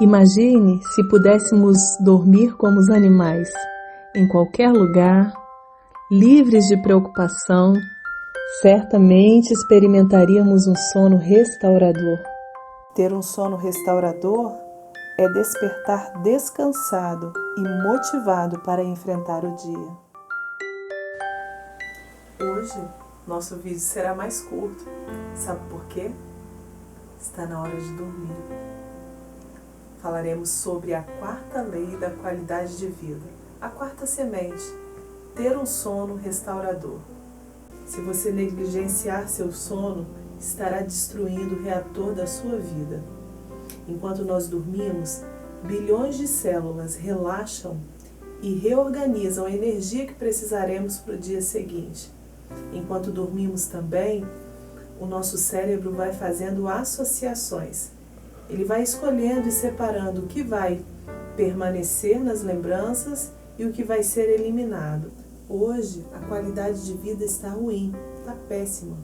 Imagine se pudéssemos dormir como os animais, em qualquer lugar, livres de preocupação, certamente experimentaríamos um sono restaurador. Ter um sono restaurador é despertar descansado e motivado para enfrentar o dia. Hoje, nosso vídeo será mais curto. Sabe por quê? Está na hora de dormir. Falaremos sobre a quarta lei da qualidade de vida, a quarta semente, ter um sono restaurador. Se você negligenciar seu sono, estará destruindo o reator da sua vida. Enquanto nós dormimos, bilhões de células relaxam e reorganizam a energia que precisaremos para o dia seguinte. Enquanto dormimos também, o nosso cérebro vai fazendo associações. Ele vai escolhendo e separando o que vai permanecer nas lembranças e o que vai ser eliminado. Hoje, a qualidade de vida está ruim, está péssima.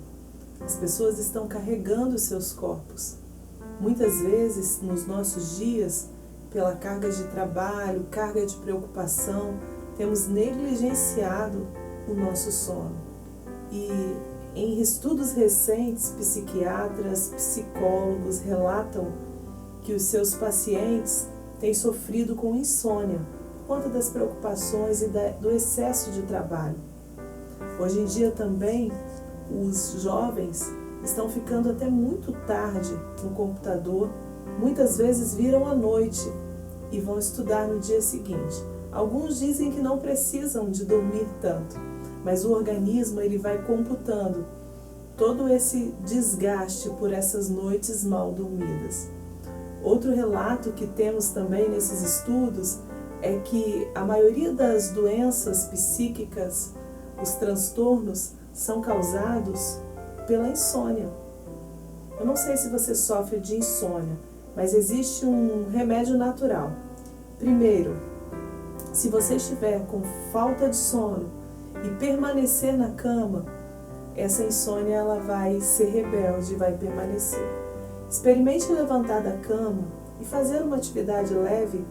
As pessoas estão carregando seus corpos. Muitas vezes, nos nossos dias, pela carga de trabalho, carga de preocupação, temos negligenciado o nosso sono. E em estudos recentes, psiquiatras, psicólogos relatam que os seus pacientes têm sofrido com insônia por conta das preocupações e do excesso de trabalho. Hoje em dia também os jovens estão ficando até muito tarde no computador, muitas vezes viram à noite e vão estudar no dia seguinte. Alguns dizem que não precisam de dormir tanto, mas o organismo ele vai computando todo esse desgaste por essas noites mal dormidas. Outro relato que temos também nesses estudos é que a maioria das doenças psíquicas, os transtornos, são causados pela insônia. Eu não sei se você sofre de insônia, mas existe um remédio natural. Primeiro, se você estiver com falta de sono e permanecer na cama, essa insônia ela vai ser rebelde e vai permanecer. Experimente levantar da cama e fazer uma atividade leve,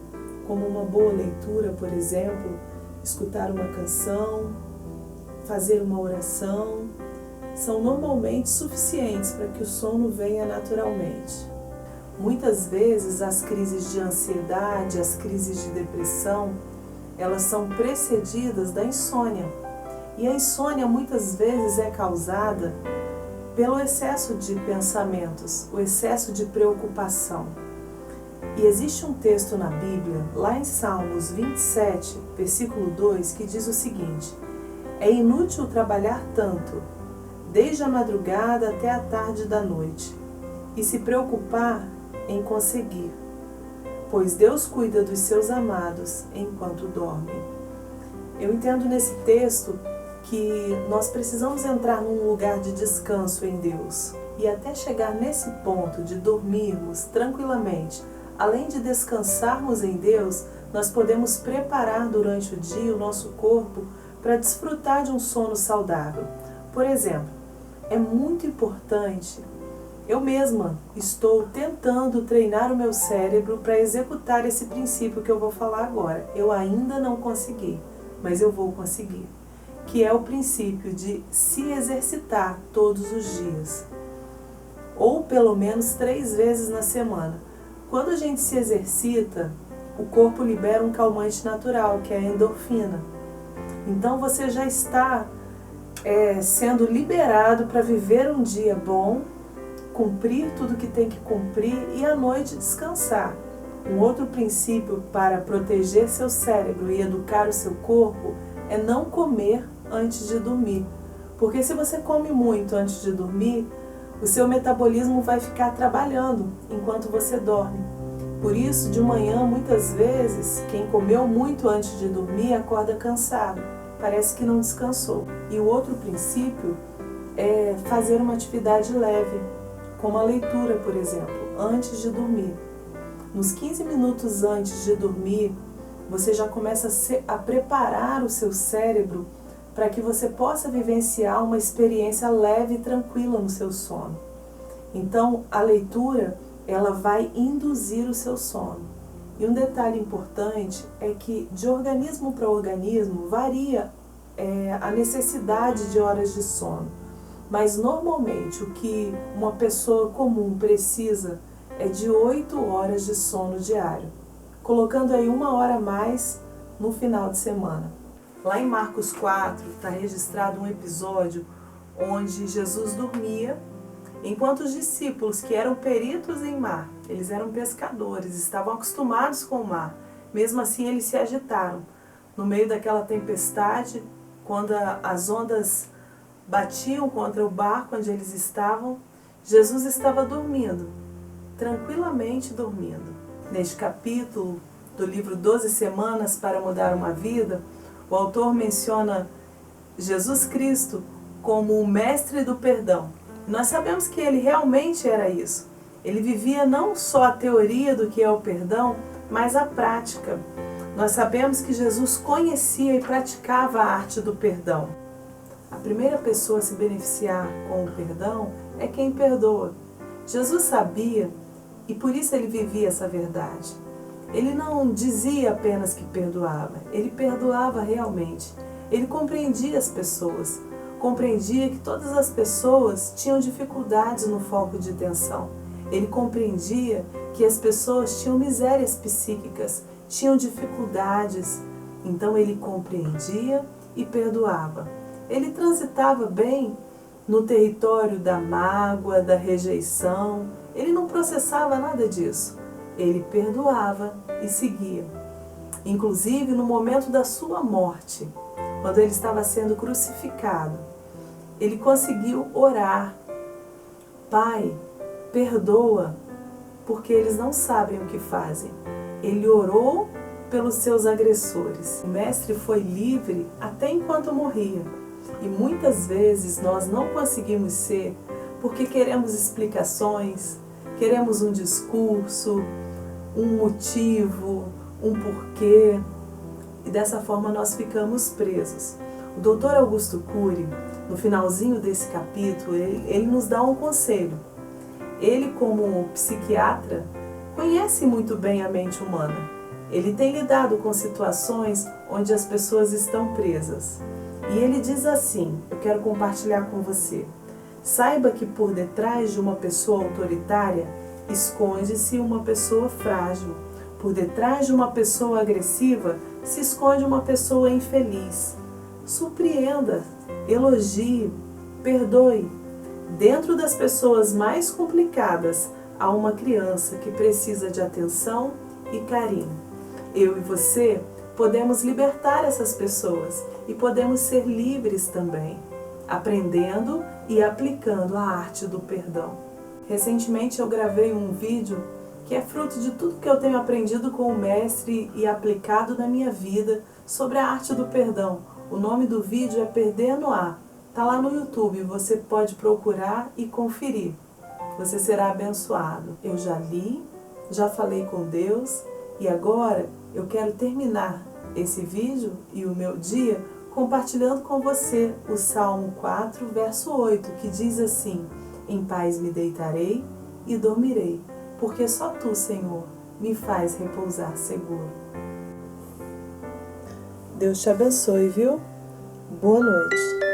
como uma boa leitura, por exemplo, escutar uma canção, fazer uma oração. São normalmente suficientes para que o sono venha naturalmente. Muitas vezes as crises de ansiedade, as crises de depressão, elas são precedidas da insônia. E a insônia muitas vezes é causada pelo excesso de pensamentos, o excesso de preocupação. E existe um texto na Bíblia, lá em Salmos 27, versículo 2, que diz o seguinte: é inútil trabalhar tanto, desde a madrugada até a tarde da noite, e se preocupar em conseguir, pois Deus cuida dos seus amados enquanto dormem. Eu entendo nesse texto que nós precisamos entrar num lugar de descanso em Deus. E até chegar nesse ponto de dormirmos tranquilamente, além de descansarmos em Deus, nós podemos preparar durante o dia o nosso corpo para desfrutar de um sono saudável. Por exemplo, é muito importante, eu mesma estou tentando treinar o meu cérebro para executar esse princípio que eu vou falar agora. Eu ainda não consegui, mas eu vou conseguir. Que é o princípio de se exercitar todos os dias, ou pelo menos 3 vezes na semana. Quando a gente se exercita, o corpo libera um calmante natural, que é a endorfina. Então você já está sendo liberado para viver um dia bom, cumprir tudo que tem que cumprir e à noite descansar. Um outro princípio para proteger seu cérebro e educar o seu corpo é não comer antes de dormir. Porque se você come muito antes de dormir, o seu metabolismo vai ficar trabalhando enquanto você dorme. Por isso, de manhã, muitas vezes, quem comeu muito antes de dormir acorda cansado, parece que não descansou. E o outro princípio é fazer uma atividade leve, como a leitura, por exemplo, antes de dormir. Nos 15 minutos antes de dormir, você já começa a preparar o seu cérebro para que você possa vivenciar uma experiência leve e tranquila no seu sono. Então, a leitura ela vai induzir o seu sono. E um detalhe importante é que de organismo para organismo varia a necessidade de horas de sono. Mas normalmente o que uma pessoa comum precisa é de 8 horas de sono diário, colocando aí 1 hora a mais no final de semana. Lá em Marcos 4 está registrado um episódio onde Jesus dormia, enquanto os discípulos, que eram peritos em mar, eles eram pescadores, estavam acostumados com o mar, mesmo assim eles se agitaram. No meio daquela tempestade, quando as ondas batiam contra o barco onde eles estavam, Jesus estava dormindo, tranquilamente dormindo. Neste capítulo do livro 12 Semanas para Mudar uma Vida, o autor menciona Jesus Cristo como o mestre do perdão. Nós sabemos que ele realmente era isso. Ele vivia não só a teoria do que é o perdão, mas a prática. Nós sabemos que Jesus conhecia e praticava a arte do perdão. A primeira pessoa a se beneficiar com o perdão é quem perdoa. Jesus sabia e por isso ele vivia essa verdade. Ele não dizia apenas que perdoava, ele perdoava realmente. Ele compreendia as pessoas, compreendia que todas as pessoas tinham dificuldades no foco de atenção. Ele compreendia que as pessoas tinham misérias psíquicas, tinham dificuldades. Então ele compreendia e perdoava. Ele transitava bem no território da mágoa, da rejeição. Ele não processava nada disso. Ele perdoava e seguia. Inclusive no momento da sua morte, quando ele estava sendo crucificado, ele conseguiu orar: Pai, perdoa, porque eles não sabem o que fazem. Ele orou pelos seus agressores. O mestre foi livre até enquanto morria. E muitas vezes nós não conseguimos ser porque queremos explicações, queremos um discurso, um motivo, um porquê. E dessa forma nós ficamos presos. O Dr. Augusto Cury, no finalzinho desse capítulo, ele nos dá um conselho. Ele, como psiquiatra, conhece muito bem a mente humana. Ele tem lidado com situações onde as pessoas estão presas. E ele diz assim, eu quero compartilhar com você: saiba que por detrás de uma pessoa autoritária esconde-se uma pessoa frágil. Por detrás de uma pessoa agressiva se esconde uma pessoa infeliz. Surpreenda, elogie, perdoe. Dentro das pessoas mais complicadas há uma criança que precisa de atenção e carinho. Eu e você podemos libertar essas pessoas e podemos ser livres também, aprendendo e aplicando a arte do perdão. Recentemente eu gravei um vídeo que é fruto de tudo que eu tenho aprendido com o mestre e aplicado na minha vida sobre a arte do perdão. O nome do vídeo é Perder no Ar. Está lá no YouTube, você pode procurar e conferir. Você será abençoado. Eu já li, já falei com Deus e agora eu quero terminar esse vídeo e o meu dia compartilhando com você o Salmo 4, verso 8, que diz assim: em paz me deitarei e dormirei, porque só Tu, Senhor, me faz repousar seguro. Deus te abençoe, viu? Boa noite.